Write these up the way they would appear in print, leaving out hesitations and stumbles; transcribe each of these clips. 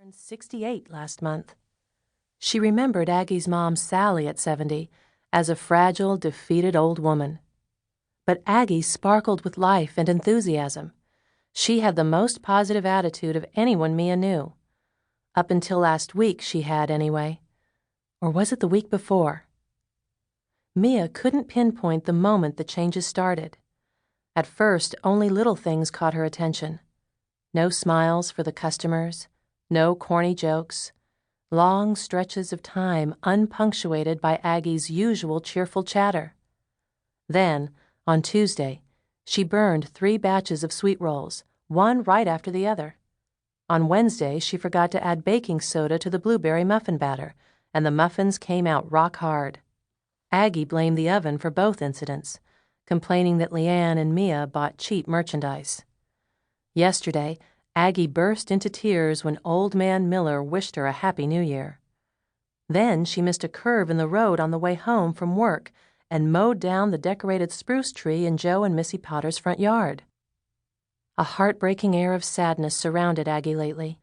turned 68 last month. She remembered Aggie's mom, Sally, at 70, as a fragile, defeated old woman. But Aggie sparkled with life and enthusiasm. She had the most positive attitude of anyone Mia knew. Up until last week, she had, anyway. Or was it the week before? Mia couldn't pinpoint the moment the changes started. At first, only little things caught her attention. No smiles for the customers, no corny jokes, long stretches of time unpunctuated by Aggie's usual cheerful chatter. Then, on Tuesday, she burned 3 batches of sweet rolls, one right after the other. On Wednesday, she forgot to add baking soda to the blueberry muffin batter, and the muffins came out rock hard. Aggie blamed the oven for both incidents, complaining that Leanne and Mia bought cheap merchandise. Yesterday, Aggie burst into tears when Old Man Miller wished her a Happy New Year. Then she missed a curve in the road on the way home from work and mowed down the decorated spruce tree in Joe and Missy Potter's front yard. A heartbreaking air of sadness surrounded Aggie lately.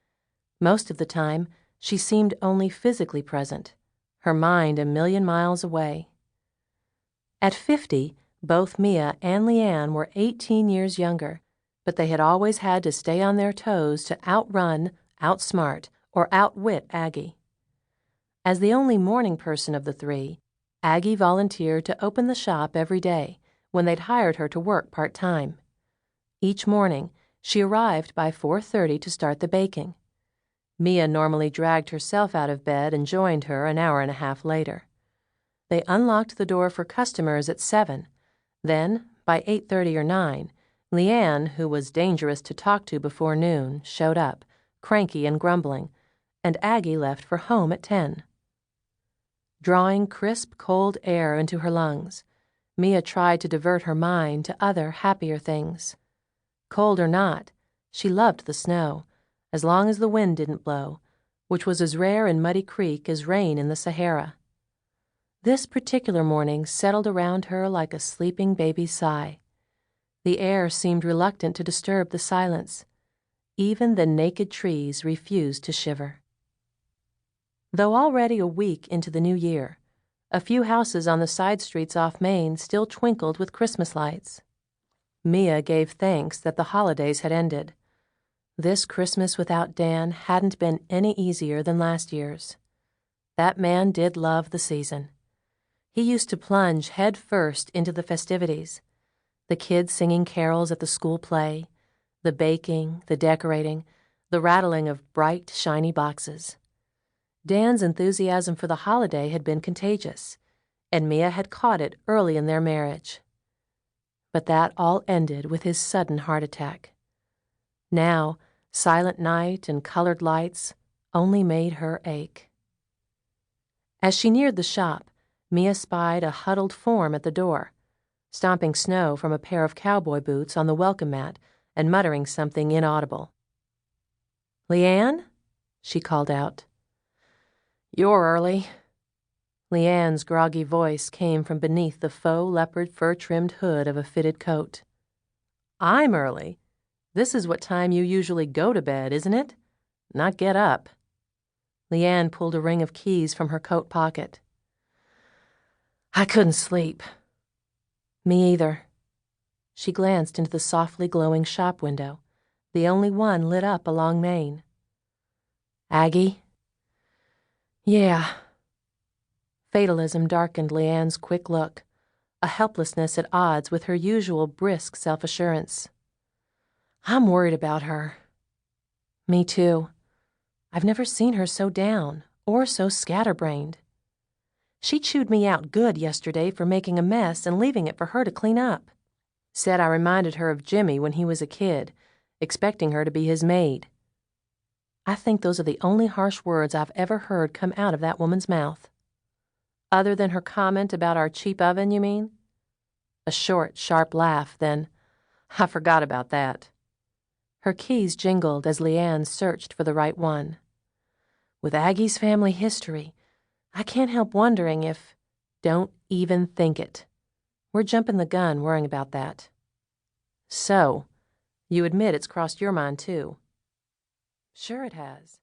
Most of the time, she seemed only physically present, her mind a million miles away. At 50, both Mia and Leanne were 18 years younger, but they had always had to stay on their toes to outrun, outsmart, or outwit Aggie. As the only morning person of the 3, Aggie volunteered to open the shop every day when they'd hired her to work part-time. Each morning, she arrived by 4:30 to start the baking. Mia normally dragged herself out of bed and joined her an hour and a half later. They unlocked the door for customers at 7. Then, by 8:30 or 9, Leanne, who was dangerous to talk to before noon, showed up, cranky and grumbling, and Aggie left for home at 10. Drawing crisp, cold air into her lungs, Mia tried to divert her mind to other, happier things. Cold or not, she loved the snow, as long as the wind didn't blow, which was as rare in Muddy Creek as rain in the Sahara. This particular morning settled around her like a sleeping baby's sigh. The air seemed reluctant to disturb the silence. Even the naked trees refused to shiver. Though already a week into the new year, a few houses on the side streets off Main still twinkled with Christmas lights. Mia gave thanks that the holidays had ended. This Christmas without Dan hadn't been any easier than last year's. That man did love the season. He used to plunge head first into the festivities. The kids singing carols at the school play, the baking, the decorating, the rattling of bright, shiny boxes. Dan's enthusiasm for the holiday had been contagious, and Mia had caught it early in their marriage. But that all ended with his sudden heart attack. Now, silent night and colored lights only made her ache. As she neared the shop, Mia spied a huddled form at the door, stomping snow from a pair of cowboy boots on the welcome mat and muttering something inaudible. "Leanne?" she called out. "You're early." Leanne's groggy voice came from beneath the faux leopard fur-trimmed hood of a fitted coat. "I'm early. This is what time you usually go to bed, isn't it? Not get up." Leanne pulled a ring of keys from her coat pocket. "I couldn't sleep." "Me either." She glanced into the softly glowing shop window, the only one lit up along Main. "Aggie?" "Yeah." Fatalism darkened Leanne's quick look, a helplessness at odds with her usual brisk self-assurance. "I'm worried about her." "Me too. I've never seen her so down or so scatterbrained. She chewed me out good yesterday for making a mess and leaving it for her to clean up. Said I reminded her of Jimmy when he was a kid, expecting her to be his maid. I think those are the only harsh words I've ever heard come out of that woman's mouth." "Other than her comment about our cheap oven, you mean?" A short, sharp laugh, then, "I forgot about that." Her keys jingled as Leanne searched for the right one. With Aggie's family history, I can't help wondering if... Don't even think it. We're jumping the gun worrying about that. "So, you admit it's crossed your mind, too?" "Sure it has."